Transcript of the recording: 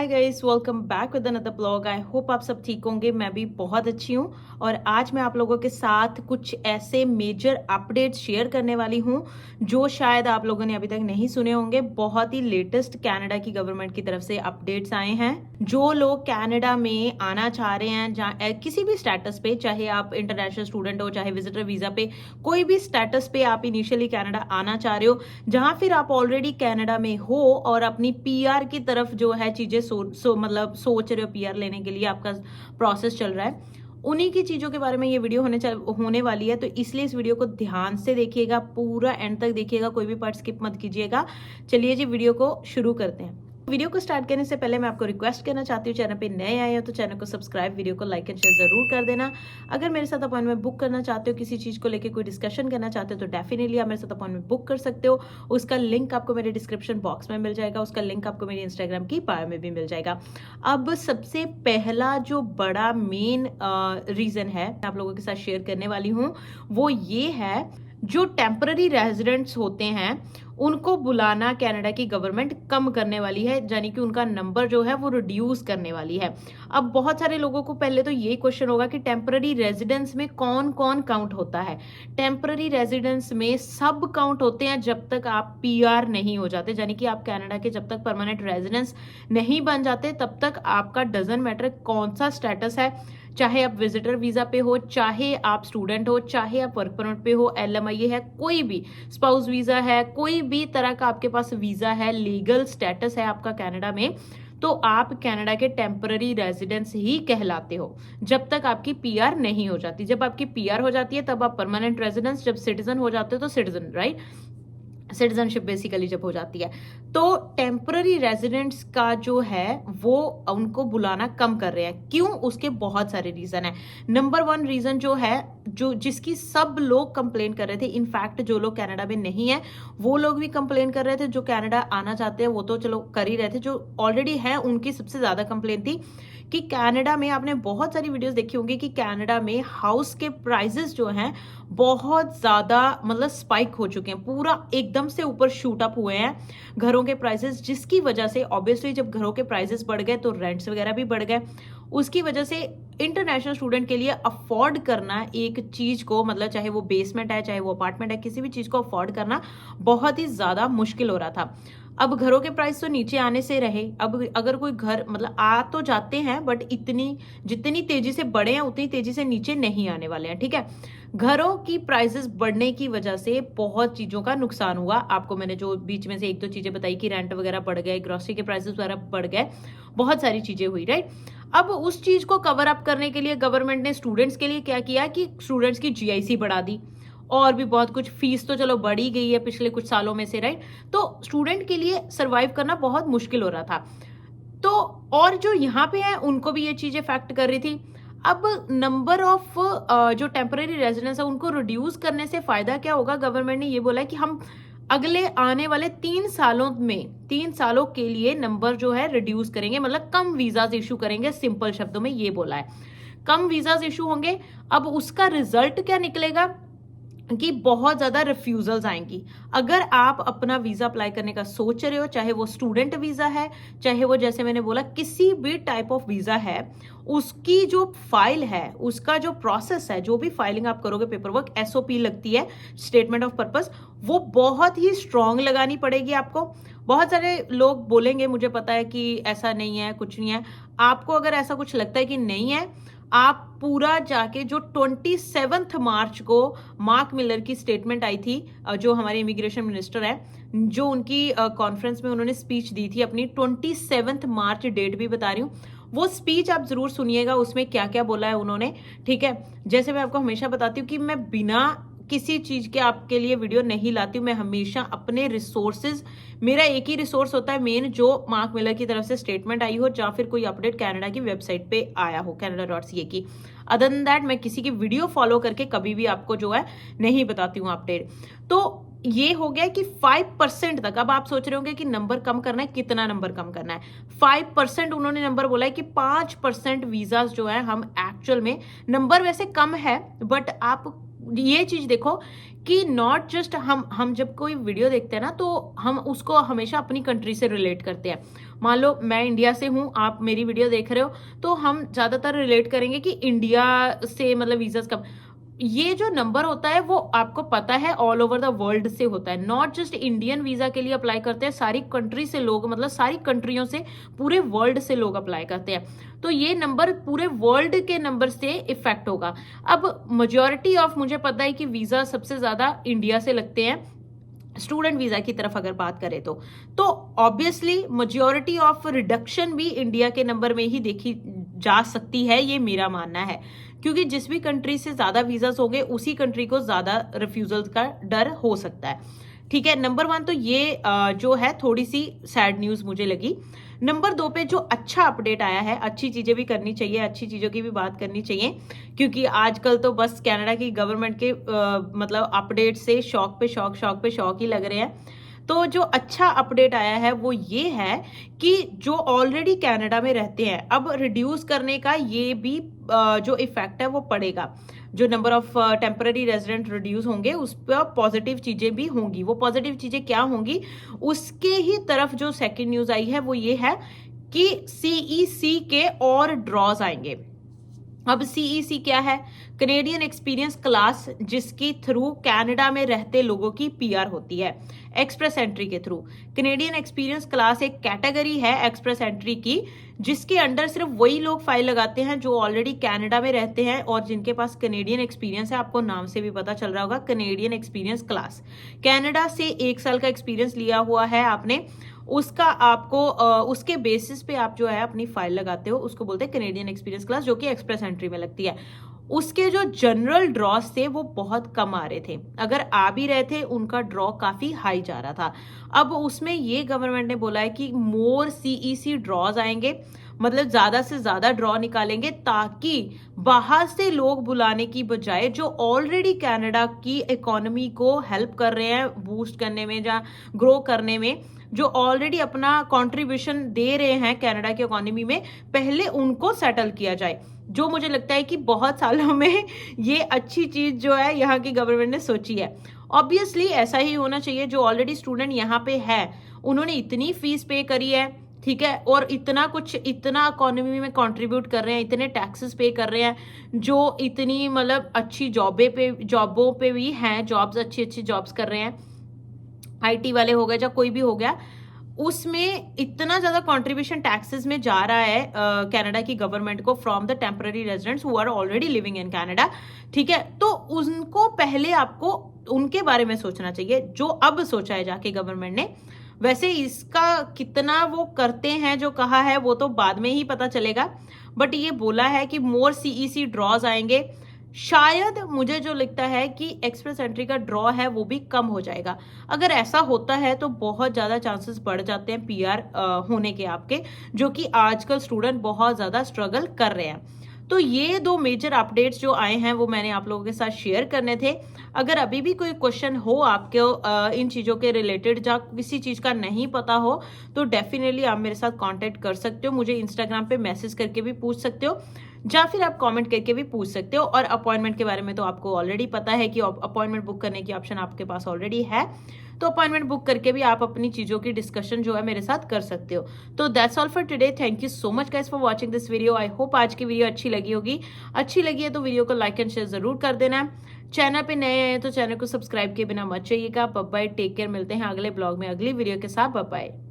Hi guys, welcome back with another blog. I hope आप सब ठीक होंगे। मैं भी बहुत अच्छी हूँ और आज मैं आप लोगों के साथ कुछ ऐसे मेजर अपडेट्स शेयर करने वाली हूँ जो शायद आप लोगों ने अभी तक नहीं सुने होंगे। बहुत ही लेटेस्ट कनाडा की गवर्नमेंट की तरफ से अपडेट्स आए हैं। जो लोग कनाडा में आना चाह रहे हैं, जहाँ किसी भी स्टेटस पे, चाहे आप इंटरनेशनल स्टूडेंट हो, चाहे विजिटर वीजा पे, कोई भी स्टेटस पे आप इनिशियली कनाडा आना चाह रहे हो, जहां फिर आप ऑलरेडी कनाडा में हो और अपनी पीआर की तरफ जो है चीजें मतलब सोच रहे हो, पीआर लेने के लिए आपका प्रोसेस चल रहा है, उन्हीं की चीजों के बारे में ये वीडियो होने वाली है। तो इसलिए इस वीडियो को ध्यान से देखिएगा, पूरा एंड तक देखिएगा, कोई भी पार्ट स्किप मत कीजिएगा। चलिए जी, वीडियो को शुरू करते हैं। वीडियो को स्टार्ट करने से पहले मैं आपको रिक्वेस्ट करना चाहती हूँ, चैनल पे नए आए हो तो चैनल को सब्सक्राइब, वीडियो को लाइक एंड शेयर जरूर कर देना। अगर मेरे साथ अपॉइंटमेंट बुक करना चाहते हो, किसी चीज को लेकर कोई डिस्कशन करना चाहते हो, तो डेफिनेटली आप मेरे साथ अपॉइंटमेंट बुक कर सकते हो। उसका लिंक आपको मेरे डिस्क्रिप्शन बॉक्स में मिल जाएगा, उसका लिंक आपको मेरी इंस्टाग्राम की बायो में भी मिल जाएगा। अब सबसे पहला जो बड़ा मेन रीजन है आप लोगों के साथ शेयर करने वाली हूँ, वो ये है, जो टेम्पररी रेजिडेंट्स होते हैं उनको बुलाना कनाडा की गवर्नमेंट कम करने वाली है, यानी कि उनका नंबर जो है वो रिड्यूस करने वाली है। अब बहुत सारे लोगों को पहले तो यही क्वेश्चन होगा कि टेम्पररी रेजिडेंस में कौन कौन काउंट होता है। टेम्पररी रेजिडेंस में सब काउंट होते हैं जब तक आप पीआर नहीं हो जाते, यानी कि आप कनाडा के जब तक परमानेंट रेजिडेंस नहीं बन जाते तब तक आपका डजंट मैटर कौन सा स्टेटस है, चाहे आप विजिटर वीजा पे हो, चाहे आप स्टूडेंट हो, चाहे आप वर्क परमिट पे हो, एलएमआईए है, कोई भी स्पाउस वीजा है, कोई भी तरह का आपके पास वीजा है, लीगल स्टेटस है आपका कनाडा में, तो आप कनाडा के टेम्पररी रेजिडेंस ही कहलाते हो जब तक आपकी पीआर नहीं हो जाती। जब आपकी पीआर हो जाती है तब आप परमानेंट रेजिडेंस, जब सिटीजन हो जाते हो तो सिटीजन, राइट, सिटीजनशिप बेसिकली जब हो जाती है। तो टेम्पररी रेजिडेंट्स का जो है वो उनको बुलाना कम कर रहे हैं। क्यों? उसके बहुत सारे रीजन है। नंबर 1 रीजन जो है, जो जिसकी सब लोग कंप्लेन कर रहे थे, इनफैक्ट जो लोग कनाडा में नहीं है वो लोग भी कंप्लेन कर रहे थे, जो कनाडा आना चाहते हैं वो तो चलो कर ही रहे थे, जो ऑलरेडी है उनकी सबसे ज्यादा कंप्लेन थी कि कनाडा में, आपने बहुत सारी वीडियोस देखी होंगी कि कनाडा में हाउस के प्राइसेस जो हैं बहुत ज्यादा मतलब स्पाइक हो चुके हैं, पूरा एकदम से ऊपर शूट अप हुए हैं घरों के प्राइसेस, जिसकी वजह से ऑब्वियसली जब घरों के प्राइसेस बढ़ गए तो रेंट्स वगैरह भी बढ़ गए। उसकी वजह से इंटरनेशनल स्टूडेंट के लिए अफोर्ड करना एक चीज को, मतलब चाहे वो बेसमेंट है चाहे वो अपार्टमेंट है, किसी भी चीज को अफोर्ड करना बहुत ही ज्यादा मुश्किल हो रहा था। अब घरों के प्राइस तो नीचे आने से रहे, अब अगर कोई घर मतलब आ तो जाते हैं बट इतनी जितनी तेजी से बढ़े हैं उतनी तेजी से नीचे नहीं आने वाले हैं, ठीक है। घरों की प्राइसेस बढ़ने की वजह से बहुत चीजों का नुकसान हुआ। आपको मैंने जो बीच में से एक दो चीजें बताई कि रेंट वगैरह बढ़ गए, ग्रोसरी के प्राइसेस वगैरह बढ़ गए, बहुत सारी चीजें हुई, राइट। अब उस चीज को कवर अप करने के लिए गवर्नमेंट ने स्टूडेंट्स के लिए क्या किया कि स्टूडेंट्स की जीआईसी बढ़ा दी, और भी बहुत कुछ, फीस तो चलो बढ़ ही गई है पिछले कुछ सालों में से, राइट। तो स्टूडेंट के लिए सरवाइव करना बहुत मुश्किल हो रहा था। तो और जो यहाँ पे है उनको भी ये चीज इफेक्ट कर रही थी। अब नंबर ऑफ जो टेम्पररी रेजिडेंस है उनको रिड्यूस करने से फायदा क्या होगा, गवर्नमेंट ने ये बोला है कि हम अगले आने वाले 3 सालों के लिए नंबर जो है रिड्यूस करेंगे, मतलब कम वीजाज इशू करेंगे, सिंपल शब्दों में ये बोला है, कम वीजाज इशू होंगे। अब उसका रिजल्ट क्या निकलेगा कि बहुत ज्यादा रिफ्यूजल्स आएंगी। अगर आप अपना वीजा अप्लाई करने का सोच रहे हो, चाहे वो स्टूडेंट वीजा है, चाहे वो जैसे मैंने बोला किसी भी टाइप ऑफ वीजा है, उसकी जो फाइल है, उसका जो प्रोसेस है, जो भी फाइलिंग आप करोगे, पेपर वर्क, एसओपी लगती है, स्टेटमेंट ऑफ पर्पस, वो बहुत ही स्ट्रांग लगानी पड़ेगी आपको। बहुत सारे लोग बोलेंगे मुझे पता है कि ऐसा नहीं है, कुछ नहीं है। आपको अगर ऐसा कुछ लगता है कि नहीं है, आप पूरा जाके, जो 27 मार्च को मार्क मिलर की स्टेटमेंट आई थी, जो हमारे इमिग्रेशन मिनिस्टर है, जो उनकी कॉन्फ्रेंस में उन्होंने स्पीच दी थी अपनी, 27 मार्च डेट भी बता रही हूँ, वो स्पीच आप जरूर सुनिएगा, उसमें क्या क्या बोला है उन्होंने, ठीक है। जैसे मैं आपको हमेशा बताती हूँ कि मैं बिना किसी चीज के आपके लिए वीडियो नहीं लाती हूँ, मैं हमेशा अपने रिसोर्सेज, मेरा एक ही रिसोर्स होता है मेन, जो मार्क मिलर की तरफ से स्टेटमेंट आई हो या फिर कोई अपडेट कनाडा की वेबसाइट पे आया हो, canada.ca की। अदर देन दैट मैं किसी की वीडियो फॉलो करके कभी भी आपको जो है नहीं बताती हूँ अपडेट। तो ये हो गया कि 5% तक, अब आप सोच रहे होंगे कि नंबर कम करना है, कितना नंबर कम करना है, 5% उन्होंने नंबर बोला है कि 5% वीजाज जो है हम एक्चुअल में, नंबर वैसे कम है बट आप ये चीज देखो कि नॉट जस्ट हम जब कोई वीडियो देखते हैं ना तो हम उसको हमेशा अपनी कंट्री से रिलेट करते हैं। मान लो मैं इंडिया से हूँ, आप मेरी वीडियो देख रहे हो, तो हम ज़्यादातर रिलेट करेंगे कि इंडिया से मतलब वीज़ाज़ कब, ये जो नंबर होता है वो आपको पता है ऑल ओवर द वर्ल्ड से होता है, नॉट जस्ट इंडियन वीजा के लिए अप्लाई करते हैं, सारी कंट्री से लोग, मतलब सारी कंट्रियों से, पूरे वर्ल्ड से लोग अप्लाई करते हैं। तो ये नंबर पूरे वर्ल्ड के नंबर से इफेक्ट होगा। अब मेजॉरिटी ऑफ, मुझे पता है कि वीजा सबसे ज्यादा इंडिया से लगते हैं स्टूडेंट वीजा की तरफ अगर बात करें तो ऑब्वियसली मेजॉरिटी ऑफ रिडक्शन भी इंडिया के नंबर में ही देखी जा सकती है, ये मेरा मानना है, क्योंकि जिस भी कंट्री से ज्यादा वीजास होंगे उसी कंट्री को ज्यादा रिफ्यूजल का डर हो सकता है। ठीक है, नंबर 1 तो ये जो है थोड़ी सी सैड न्यूज मुझे लगी। नंबर 2 पे जो अच्छा अपडेट आया है, अच्छी चीजें भी करनी चाहिए, अच्छी चीजों की भी बात करनी चाहिए, क्योंकि आजकल तो बस कनाडा की गवर्नमेंट के मतलब अपडेट से शॉक पे शॉक, शॉक पे शॉक ही लग रहे हैं। तो जो अच्छा अपडेट आया है वो ये है कि जो ऑलरेडी कनाडा में रहते हैं, अब रिड्यूस करने का ये भी जो इफेक्ट है वो पड़ेगा, जो number of temporary resident reduce होंगे उस पर पॉजिटिव चीजें भी होंगी। वो पॉजिटिव चीजें क्या होंगी, उसके ही तरफ जो सेकंड न्यूज आई है वो ये है कि सीईसी के और ड्रॉज आएंगे। अब सीईसी क्या है, कनेडियन एक्सपीरियंस क्लास, जिसकी थ्रू कनाडा में रहते लोगों की पीआर होती है एक्सप्रेस एंट्री के थ्रू। कनेडियन एक्सपीरियंस क्लास एक कैटेगरी है एक्सप्रेस एंट्री की, जिसके अंडर सिर्फ वही लोग फाइल लगाते हैं जो ऑलरेडी कनाडा में रहते हैं और जिनके पास कनेडियन एक्सपीरियंस है। आपको नाम से भी पता चल रहा होगा, कनेडियन एक्सपीरियंस क्लास। कनाडा से 1 साल का एक्सपीरियंस लिया हुआ है आपने, उसका आपको उसके बेसिस पे आप जो है अपनी फाइल लगाते हो, उसको बोलते हैं कनेडियन एक्सपीरियंस क्लास, जो कि एक्सप्रेस एंट्री में लगती है। उसके जो जनरल ड्रॉस थे वो बहुत कम आ रहे थे, अगर आ भी रहे थे उनका ड्रॉ काफी हाई जा रहा था। अब उसमें ये गवर्नमेंट ने बोला है कि मोर सीईसी ड्रॉज आएंगे, मतलब ज्यादा से ज्यादा ड्रॉ निकालेंगे, ताकि बाहर से लोग बुलाने की बजाय जो ऑलरेडी कनाडा की इकोनॉमी को हेल्प कर रहे हैं बूस्ट करने में या ग्रो करने में, जो ऑलरेडी अपना कंट्रीब्यूशन दे रहे हैं कनाडा की इकोनॉमी में, पहले उनको सेटल किया जाए। जो मुझे लगता है कि बहुत सालों में ये अच्छी चीज जो है यहाँ की गवर्नमेंट ने सोची है। ऑब्वियसली ऐसा ही होना चाहिए, जो ऑलरेडी स्टूडेंट यहाँ पे है उन्होंने इतनी फीस पे करी है, ठीक है, और इतना कुछ, इतना इकोनॉमी में कंट्रीब्यूट कर रहे हैं, इतने टैक्सेस पे कर रहे हैं, जो इतनी मतलब अच्छी जॉबों पे भी हैं, जॉब्स अच्छी जॉब्स कर रहे हैं, आईटी वाले हो गए या कोई भी हो गया, उसमें इतना ज्यादा कंट्रीब्यूशन टैक्सेस में जा रहा है कनाडा की गवर्नमेंट को from the temporary residents who are already living in Canada. ठीक है, तो उनको पहले आपको उनके बारे में सोचना चाहिए, जो अब सोचा है जाके गवर्नमेंट ने। वैसे इसका कितना वो करते हैं जो कहा है वो तो बाद में ही पता चलेगा, बट ये बोला है कि मोर सीईसी ड्रॉज आएंगे। शायद मुझे जो लगता है कि एक्सप्रेस एंट्री का ड्रॉ है वो भी कम हो जाएगा। अगर ऐसा होता है तो बहुत ज्यादा चांसेस बढ़ जाते हैं पीआर होने के आपके, जो कि आजकल स्टूडेंट बहुत ज्यादा स्ट्रगल कर रहे हैं। तो ये 2 मेजर अपडेट्स जो आए हैं वो मैंने आप लोगों के साथ शेयर करने थे। अगर अभी भी कोई क्वेश्चन हो आपके इन चीजों के रिलेटेड, या किसी चीज का नहीं पता हो, तो डेफिनेटली आप मेरे साथ कांटेक्ट कर सकते हो, मुझे इंस्टाग्राम पे मैसेज करके भी पूछ सकते हो, या फिर आप कमेंट करके भी पूछ सकते हो। और अपॉइंटमेंट के बारे में तो आपको ऑलरेडी पता है कि अपॉइंटमेंट बुक करने की ऑप्शन आपके पास ऑलरेडी है, तो अपॉइंटमेंट बुक करके भी आप अपनी चीजों की डिस्कशन जो है मेरे साथ कर सकते हो। तो that's all for today, thank you so much guys for watching this video. I hope आज की वीडियो अच्छी लगी होगी, अच्छी लगी है तो वीडियो को लाइक एंड शेयर जरूर कर देना। चैनल पे नए हैं तो चैनल को सब्सक्राइब किए बिना मत जाइएगा। बाय बाय, टेक केयर, मिलते हैं अगले ब्लॉग में अगली वीडियो के साथ। Bye bye.